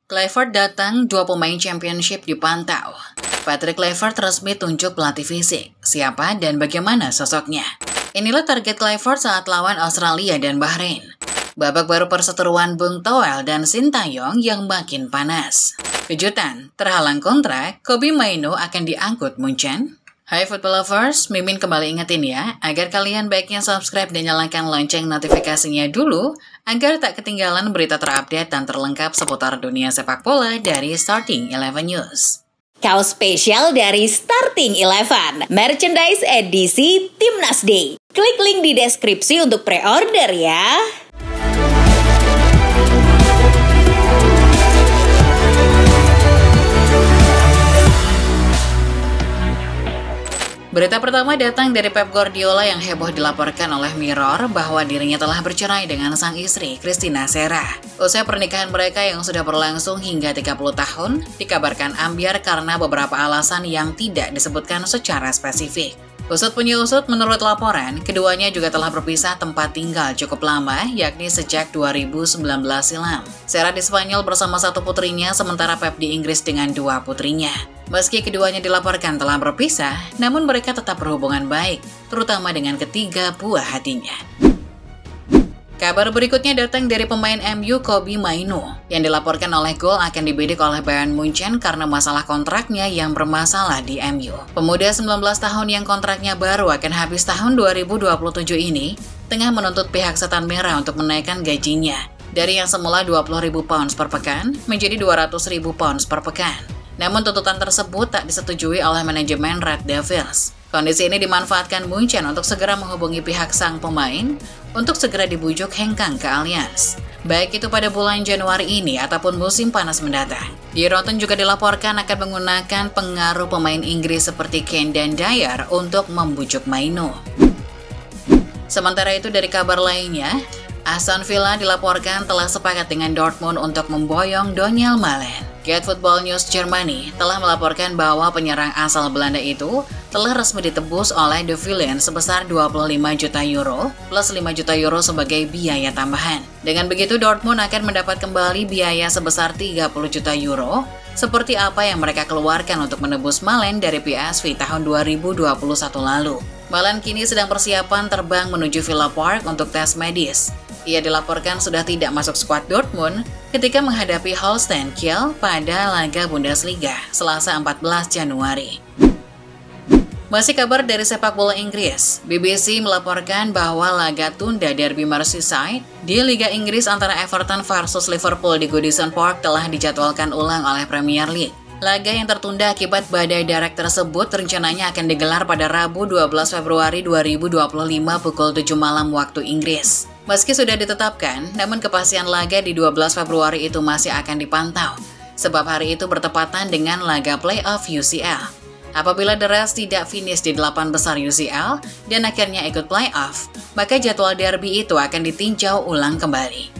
Kluivert datang, 2 pemain championship dipantau. Patrick Kluivert resmi tunjuk pelatih fisik. Siapa dan bagaimana sosoknya? Inilah target Kluivert saat lawan Australia dan Bahrain. Babak baru perseteruan Bung Toel dan Sintayong yang makin panas. Kejutan, terhalang kontrak, Kobbie Mainoo akan diangkut Munchen. Hai football lovers, Mimin kembali ingetin ya, agar kalian baiknya subscribe dan nyalakan lonceng notifikasinya dulu, agar tak ketinggalan berita terupdate dan terlengkap seputar dunia sepak bola dari Starting 11 News. Kaos spesial dari Starting 11, merchandise edisi Timnas Day. Klik link di deskripsi untuk pre-order ya. Berita pertama datang dari Pep Guardiola yang heboh dilaporkan oleh Mirror bahwa dirinya telah bercerai dengan sang istri, Christina Serra. Usai pernikahan mereka yang sudah berlangsung hingga 30 tahun, dikabarkan ambyar karena beberapa alasan yang tidak disebutkan secara spesifik. Usut punya usut, menurut laporan, keduanya juga telah berpisah tempat tinggal cukup lama, yakni sejak 2019 silam. Serra di Spanyol bersama satu putrinya, sementara Pep di Inggris dengan 2 putrinya. Meski keduanya dilaporkan telah berpisah, namun mereka tetap berhubungan baik, terutama dengan ketiga buah hatinya. Kabar berikutnya datang dari pemain MU Kobbie Mainoo, yang dilaporkan oleh Goal akan dibidik oleh Bayern Munchen karena masalah kontraknya yang bermasalah di MU. Pemuda 19 tahun yang kontraknya baru akan habis tahun 2027 ini, tengah menuntut pihak Setan Merah untuk menaikkan gajinya, dari yang semula 20.000 pounds per pekan menjadi 200.000 pounds per pekan. Namun tuntutan tersebut tak disetujui oleh manajemen Red Devils. Kondisi ini dimanfaatkan Munchen untuk segera menghubungi pihak sang pemain untuk segera dibujuk hengkang ke Allianz. Baik itu pada bulan Januari ini ataupun musim panas mendatang. Di Rotten juga dilaporkan akan menggunakan pengaruh pemain Inggris seperti Kane dan Dyer untuk membujuk Mainoo. Sementara itu dari kabar lainnya, Aston Villa dilaporkan telah sepakat dengan Dortmund untuk memboyong Donyell Malen. Get Football News Germany telah melaporkan bahwa penyerang asal Belanda itu telah resmi ditebus oleh The Villain sebesar 25 juta euro plus 5 juta euro sebagai biaya tambahan. Dengan begitu Dortmund akan mendapat kembali biaya sebesar 30 juta euro seperti apa yang mereka keluarkan untuk menebus Malen dari PSV tahun 2021 lalu. Malen kini sedang persiapan terbang menuju Villa Park untuk tes medis. Ia dilaporkan sudah tidak masuk skuad Dortmund ketika menghadapi Holstein Kiel pada laga Bundesliga Selasa 14 Januari. Masih kabar dari sepak bola Inggris, BBC melaporkan bahwa laga tunda derby Merseyside di Liga Inggris antara Everton versus Liverpool di Goodison Park telah dijadwalkan ulang oleh Premier League. Laga yang tertunda akibat badai darat tersebut rencananya akan digelar pada Rabu 12 Februari 2025 pukul 7 malam waktu Inggris. Meski sudah ditetapkan, namun kepastian laga di 12 Februari itu masih akan dipantau, sebab hari itu bertepatan dengan laga playoff UCL. Apabila The Reds tidak finish di 8 besar UCL dan akhirnya ikut playoff, maka jadwal derby itu akan ditinjau ulang kembali.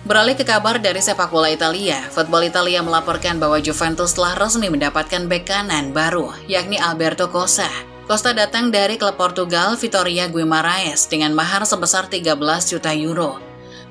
Beralih ke kabar dari sepak bola Italia, Football Italia melaporkan bahwa Juventus telah resmi mendapatkan bek kanan baru, yakni Alberto Costa. Costa datang dari klub Portugal Vitória Guimarães dengan mahar sebesar 13 juta euro.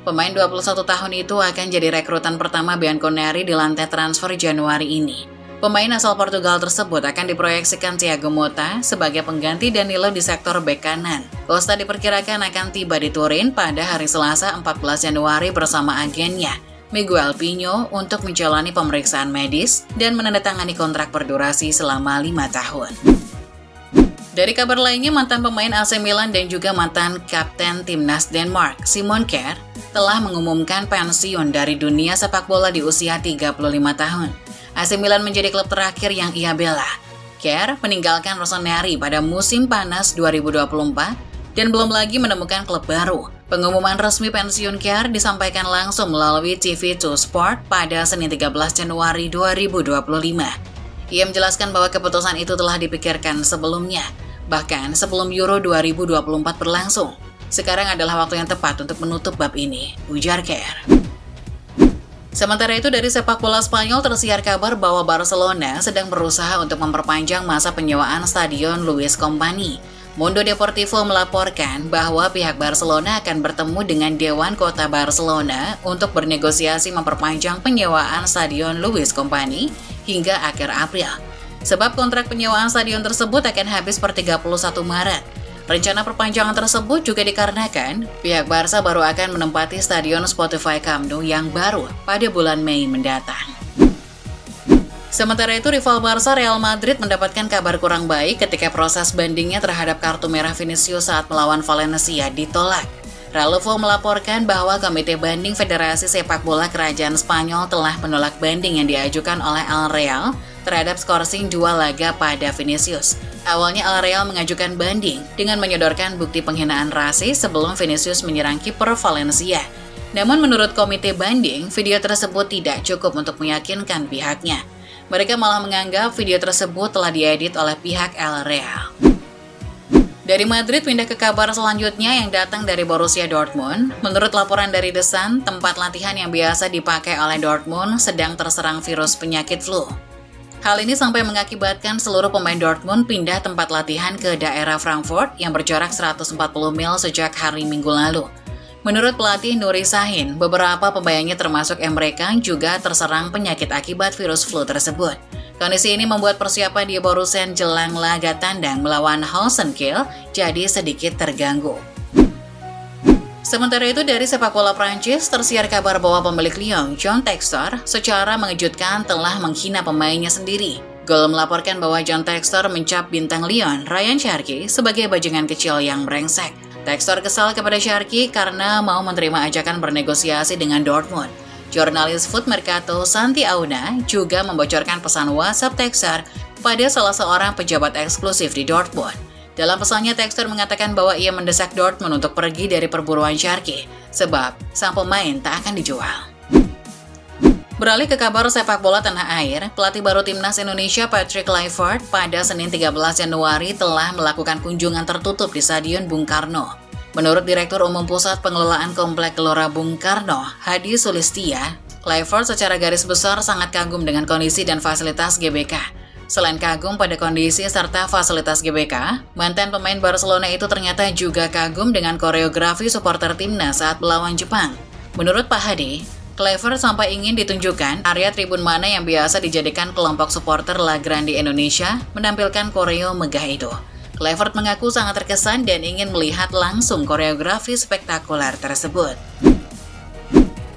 Pemain 21 tahun itu akan jadi rekrutan pertama Bianconeri di lantai transfer Januari ini. Pemain asal Portugal tersebut akan diproyeksikan Thiago Motta sebagai pengganti Danilo di sektor bek kanan. Costa diperkirakan akan tiba di Turin pada hari Selasa 14 Januari bersama agennya, Miguel Pinho, untuk menjalani pemeriksaan medis dan menandatangani kontrak berdurasi selama 5 tahun. Dari kabar lainnya, mantan pemain AC Milan dan juga mantan kapten timnas Denmark, Simon Kjær, telah mengumumkan pensiun dari dunia sepak bola di usia 35 tahun. AC Milan menjadi klub terakhir yang ia bela. Kjær meninggalkan Rossoneri pada musim panas 2024 dan belum lagi menemukan klub baru. Pengumuman resmi pensiun Kjær disampaikan langsung melalui TV2 Sport pada Senin 13 Januari 2025. Ia menjelaskan bahwa keputusan itu telah dipikirkan sebelumnya, bahkan sebelum Euro 2024 berlangsung. Sekarang adalah waktu yang tepat untuk menutup bab ini, ujar Kjær. Sementara itu dari sepak bola Spanyol tersiar kabar bahwa Barcelona sedang berusaha untuk memperpanjang masa penyewaan stadion Luis Company. Mundo Deportivo melaporkan bahwa pihak Barcelona akan bertemu dengan Dewan Kota Barcelona untuk bernegosiasi memperpanjang penyewaan Stadion Luis Companys hingga akhir April. Sebab kontrak penyewaan stadion tersebut akan habis per 31 Maret. Rencana perpanjangan tersebut juga dikarenakan pihak Barca baru akan menempati Stadion Spotify Camp Nou yang baru pada bulan Mei mendatang. Sementara itu, rival Barca Real Madrid mendapatkan kabar kurang baik ketika proses bandingnya terhadap kartu merah Vinicius saat melawan Valencia ditolak. Relevo melaporkan bahwa Komite Banding Federasi Sepak Bola Kerajaan Spanyol telah menolak banding yang diajukan oleh El Real terhadap skorsing 2 laga pada Vinicius. Awalnya El Real mengajukan banding dengan menyodorkan bukti penghinaan rasis sebelum Vinicius menyerang kiper Valencia. Namun menurut Komite Banding, video tersebut tidak cukup untuk meyakinkan pihaknya. Mereka malah menganggap video tersebut telah diedit oleh pihak El Real. Dari Madrid pindah ke kabar selanjutnya yang datang dari Borussia Dortmund. Menurut laporan dari The Sun, tempat latihan yang biasa dipakai oleh Dortmund sedang terserang virus penyakit flu. Hal ini sampai mengakibatkan seluruh pemain Dortmund pindah tempat latihan ke daerah Frankfurt yang berjarak 140 mil sejak hari Minggu lalu. Menurut pelatih Nuri Sahin, beberapa pemainnya termasuk Emre Can juga terserang penyakit akibat virus flu tersebut. Kondisi ini membuat persiapan di Borussia jelang laga tandang melawan Holstein Kiel jadi sedikit terganggu. Sementara itu, dari sepak bola Prancis tersiar kabar bahwa pemilik Lyon, John Textor, secara mengejutkan telah menghina pemainnya sendiri. Goal melaporkan bahwa John Textor mencap bintang Lyon, Ryan Cherki, sebagai bajingan kecil yang brengsek. Textor kesal kepada Cherki karena mau menerima ajakan bernegosiasi dengan Dortmund. Jurnalis Foot Mercato Santi Auna juga membocorkan pesan WhatsApp Textor pada salah seorang pejabat eksklusif di Dortmund. Dalam pesannya, Textor mengatakan bahwa ia mendesak Dortmund untuk pergi dari perburuan Cherki, sebab sang pemain tak akan dijual. Beralih ke kabar sepak bola tanah air, pelatih baru Timnas Indonesia Patrick Kluivert pada Senin 13 Januari telah melakukan kunjungan tertutup di Stadion Bung Karno. Menurut Direktur Umum Pusat Pengelolaan Komplek Gelora Bung Karno, Hadi Sulistia, Kluivert secara garis besar sangat kagum dengan kondisi dan fasilitas GBK. Selain kagum pada kondisi serta fasilitas GBK, mantan pemain Barcelona itu ternyata juga kagum dengan koreografi supporter timnas saat melawan Jepang. Menurut Pak Hadi, Kluivert sampai ingin ditunjukkan area tribun mana yang biasa dijadikan kelompok supporter La Grande Indonesia menampilkan koreo megah itu. Kluivert mengaku sangat terkesan dan ingin melihat langsung koreografi spektakuler tersebut.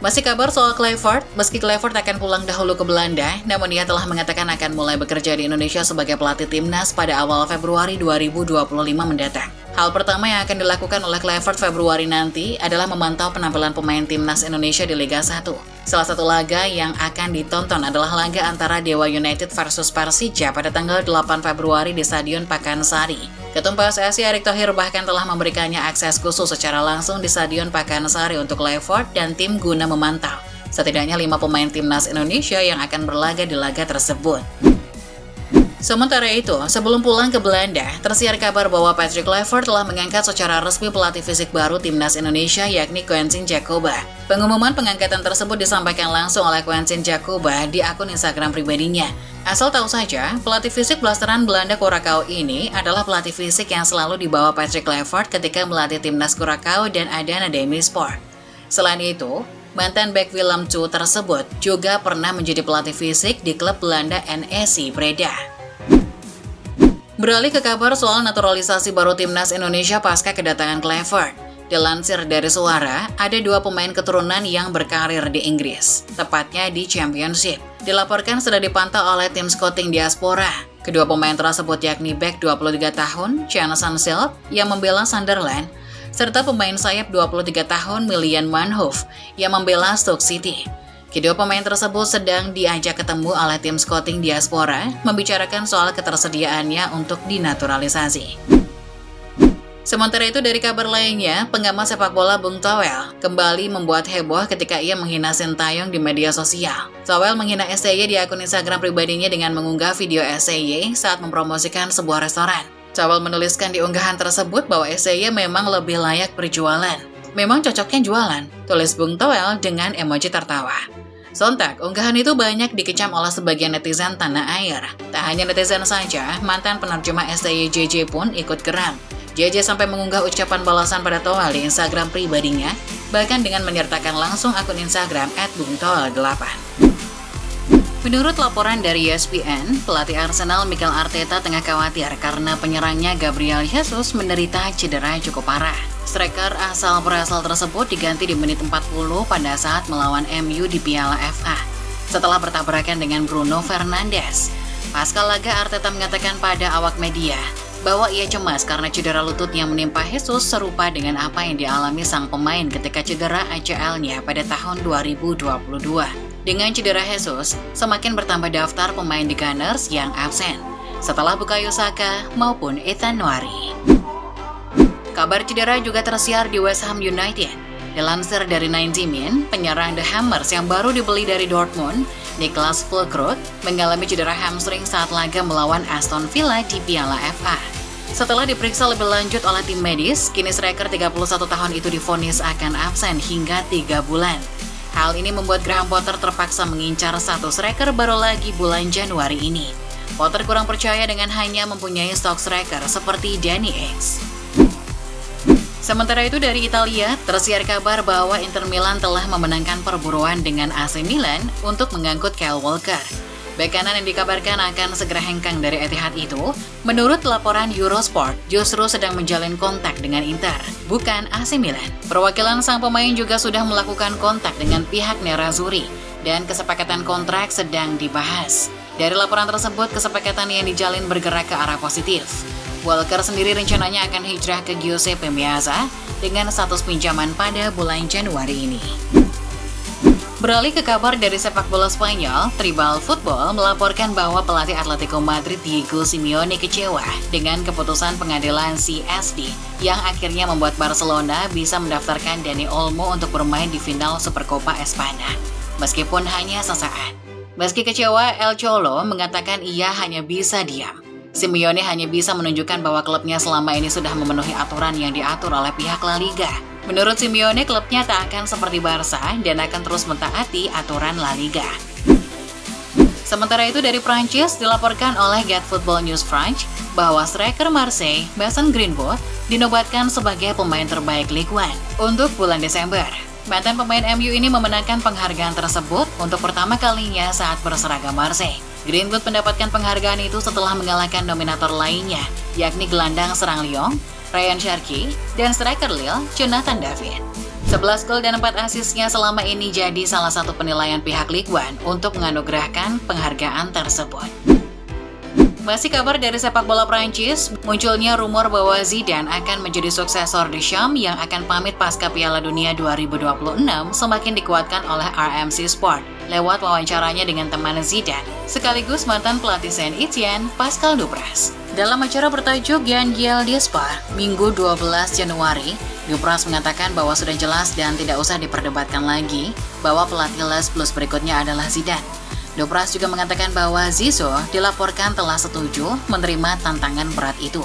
Masih kabar soal Kluivert, meski Kluivert akan pulang dahulu ke Belanda, namun ia telah mengatakan akan mulai bekerja di Indonesia sebagai pelatih timnas pada awal Februari 2025 mendatang. Hal pertama yang akan dilakukan oleh Kluivert Februari nanti adalah memantau penampilan pemain timnas Indonesia di Liga 1. Salah satu laga yang akan ditonton adalah laga antara Dewa United versus Persija pada tanggal 8 Februari di Stadion Pakansari. Ketum PSSI Erick Thohir bahkan telah memberikannya akses khusus secara langsung di Stadion Pakansari untuk Kluivert dan tim guna memantau setidaknya 5 pemain timnas Indonesia yang akan berlaga di laga tersebut. Sementara itu, sebelum pulang ke Belanda, tersiar kabar bahwa Patrick Kluivert telah mengangkat secara resmi pelatih fisik baru timnas Indonesia yakni Quincy Jacoba. Pengumuman pengangkatan tersebut disampaikan langsung oleh Quincy Jacoba di akun Instagram pribadinya. Asal tahu saja, pelatih fisik blasteran Belanda Curaçao ini adalah pelatih fisik yang selalu dibawa Patrick Kluivert ketika melatih timnas Curaçao dan Adana Demirspor. Selain itu, mantan bek Willem II tersebut juga pernah menjadi pelatih fisik di klub Belanda NEC Breda. Beralih ke kabar soal naturalisasi baru timnas Indonesia pasca kedatangan Kluivert. Dilansir dari Suara, ada 2 pemain keturunan yang berkarir di Inggris, tepatnya di Championship. Dilaporkan sudah dipantau oleh tim scouting diaspora. Kedua pemain tersebut yakni bek 23 tahun, Chan Sansil, yang membela Sunderland, serta pemain sayap 23 tahun, Milian Manhoef, yang membela Stoke City. Kedua pemain tersebut sedang diajak ketemu oleh tim scouting diaspora membicarakan soal ketersediaannya untuk dinaturalisasi. Sementara itu, dari kabar lainnya, pengamat sepak bola Bung Toel kembali membuat heboh ketika ia menghina Sintayong di media sosial. Toel menghina SCY di akun Instagram pribadinya dengan mengunggah video SCY saat mempromosikan sebuah restoran. Toel menuliskan di unggahan tersebut bahwa SCY memang lebih layak berjualan. Memang cocoknya jualan, tulis Bung Toel dengan emoji tertawa. Sontak, unggahan itu banyak dikecam oleh sebagian netizen tanah air. Tak hanya netizen saja, mantan penerjemah SCY JJ pun ikut geram. JJ sampai mengunggah ucapan balasan pada Toel di Instagram pribadinya, bahkan dengan menyertakan langsung akun Instagram @bungtoel8. Menurut laporan dari ESPN, pelatih Arsenal Mikel Arteta tengah khawatir karena penyerangnya Gabriel Jesus menderita cedera cukup parah. Striker asal tersebut diganti di menit 40 pada saat melawan MU di Piala FA, setelah bertabrakan dengan Bruno Fernandes. Pasca laga, Arteta mengatakan pada awak media bahwa ia cemas karena cedera lutut yang menimpa Jesus serupa dengan apa yang dialami sang pemain ketika cedera ACL-nya pada tahun 2022. Dengan cedera Jesus, semakin bertambah daftar pemain di Gunners yang absen, setelah Bukayo Saka maupun Ethan Nwauri. Kabar cedera juga tersiar di West Ham United. Dilansir dari 90 Min, penyerang The Hammers yang baru dibeli dari Dortmund, Niklas Füllkrug, mengalami cedera hamstring saat laga melawan Aston Villa di Piala FA. Setelah diperiksa lebih lanjut oleh tim medis, kini striker 31 tahun itu divonis akan absen hingga 3 bulan. Hal ini membuat Graham Potter terpaksa mengincar satu striker baru lagi bulan Januari ini. Potter kurang percaya dengan hanya mempunyai stok striker seperti Danny Ings. Sementara itu dari Italia, tersiar kabar bahwa Inter Milan telah memenangkan perburuan dengan AC Milan untuk mengangkut Kyle Walker. Bek kanan yang dikabarkan akan segera hengkang dari Etihad itu, menurut laporan Eurosport, justru sedang menjalin kontak dengan Inter, bukan AC Milan. Perwakilan sang pemain juga sudah melakukan kontak dengan pihak Nerazzurri, dan kesepakatan kontrak sedang dibahas. Dari laporan tersebut, kesepakatan yang dijalin bergerak ke arah positif. Walker sendiri rencananya akan hijrah ke Giuseppe Meazza dengan status pinjaman pada bulan Januari ini. Beralih ke kabar dari sepak bola Spanyol, Tribal Football melaporkan bahwa pelatih Atletico Madrid Diego Simeone kecewa dengan keputusan pengadilan CSD yang akhirnya membuat Barcelona bisa mendaftarkan Dani Olmo untuk bermain di final Supercopa Espanya, meskipun hanya sesaat. Meski kecewa, El Cholo mengatakan ia hanya bisa diam. Simeone hanya bisa menunjukkan bahwa klubnya selama ini sudah memenuhi aturan yang diatur oleh pihak La Liga. Menurut Simeone, klubnya tak akan seperti Barca dan akan terus mentaati aturan La Liga. Sementara itu dari Prancis, dilaporkan oleh Get Football News France bahwa striker Marseille, Mason Greenwood, dinobatkan sebagai pemain terbaik Ligue 1 untuk bulan Desember. Mantan pemain MU ini memenangkan penghargaan tersebut untuk pertama kalinya saat berseragam Marseille. Greenwood mendapatkan penghargaan itu setelah mengalahkan nominator lainnya, yakni gelandang serang Lyon, Ryan Cherki, dan striker Lille, Jonathan David. 11 gol dan 4 asisnya selama ini jadi salah satu penilaian pihak Ligue 1 untuk menganugerahkan penghargaan tersebut. Masih kabar dari sepak bola Prancis, munculnya rumor bahwa Zidane akan menjadi suksesor Deschamps yang akan pamit pasca Piala Dunia 2026 semakin dikuatkan oleh RMC Sport lewat wawancaranya dengan teman Zidane, sekaligus mantan pelatih Saint-Etienne, Pascal Dupraz. Dalam acara bertajuk Yangiel Diaspar, Minggu 12 Januari, Dupraz mengatakan bahwa sudah jelas dan tidak usah diperdebatkan lagi bahwa pelatih Les Blues berikutnya adalah Zidane. Dupraz juga mengatakan bahwa Zizou dilaporkan telah setuju menerima tantangan berat itu.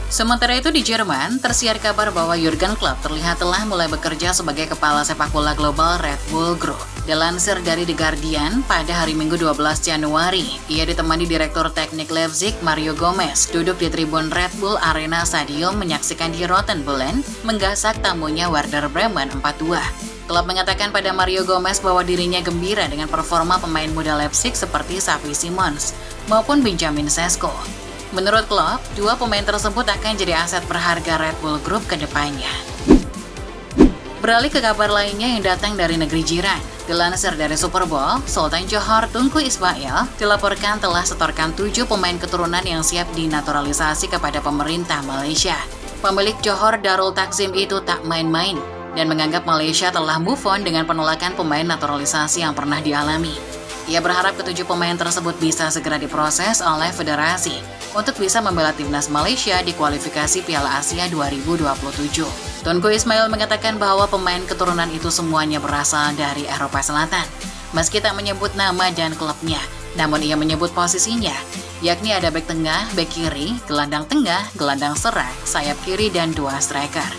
Sementara itu di Jerman, tersiar kabar bahwa Jurgen Klopp terlihat telah mulai bekerja sebagai kepala sepak bola global Red Bull Group. Dilansir dari The Guardian, pada hari Minggu 12 Januari, ia ditemani Direktur Teknik Leipzig Mario Gomez duduk di tribun Red Bull Arena Stadium menyaksikan di Rottenbullen menggasak tamunya Werder Bremen 4-2. Klub mengatakan pada Mario Gomez bahwa dirinya gembira dengan performa pemain muda Leipzig seperti Xavi Simons maupun Benjamin Sesko. Menurut Klopp, dua pemain tersebut akan jadi aset berharga Red Bull Group ke depannya. Beralih ke kabar lainnya yang datang dari negeri jiran. Dilansir dari Super Bowl, Sultan Johor Tunku Ismail dilaporkan telah setorkan 7 pemain keturunan yang siap dinaturalisasi kepada pemerintah Malaysia. Pemilik Johor Darul Takzim itu tak main-main dan menganggap Malaysia telah move on dengan penolakan pemain naturalisasi yang pernah dialami. Ia berharap ke-7 pemain tersebut bisa segera diproses oleh federasi untuk bisa membela timnas Malaysia di kualifikasi Piala Asia 2027. Tunku Ismail mengatakan bahwa pemain keturunan itu semuanya berasal dari Eropa Selatan. Meski tak menyebut nama dan klubnya, namun ia menyebut posisinya, yakni ada bek tengah, bek kiri, gelandang tengah, gelandang serang, sayap kiri, dan 2 striker.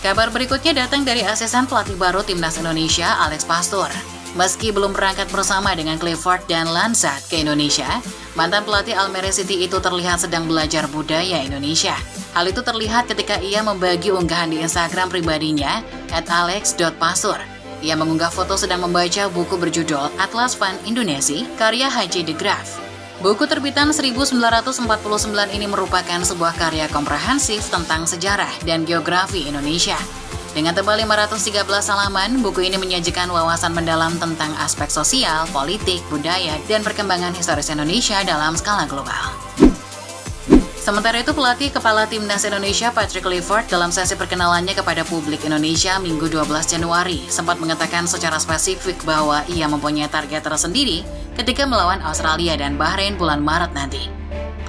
Kabar berikutnya datang dari asisten pelatih baru Timnas Indonesia, Alex Pastur. Meski belum berangkat bersama dengan Clifford dan Lansat ke Indonesia, mantan pelatih Almere City itu terlihat sedang belajar budaya Indonesia. Hal itu terlihat ketika ia membagi unggahan di Instagram pribadinya @alex.pasur. Ia mengunggah foto sedang membaca buku berjudul Atlas Van Indonesia karya H.J. de Graaf. Buku terbitan 1949 ini merupakan sebuah karya komprehensif tentang sejarah dan geografi Indonesia. Dengan tebal 513 halaman, buku ini menyajikan wawasan mendalam tentang aspek sosial, politik, budaya, dan perkembangan historis Indonesia dalam skala global. Sementara itu, pelatih kepala Timnas Indonesia Patrick Clifford dalam sesi perkenalannya kepada publik Indonesia Minggu 12 Januari sempat mengatakan secara spesifik bahwa ia mempunyai target tersendiri ketika melawan Australia dan Bahrain bulan Maret nanti.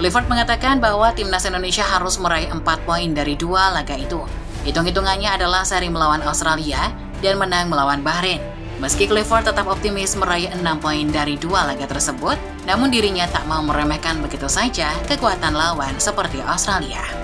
Clifford mengatakan bahwa Timnas Indonesia harus meraih 4 poin dari 2 laga itu. Hitung-hitungannya adalah seri melawan Australia dan menang melawan Bahrain. Meski Clifford tetap optimis meraih 6 poin dari 2 laga tersebut, namun dirinya tak mau meremehkan begitu saja kekuatan lawan seperti Australia.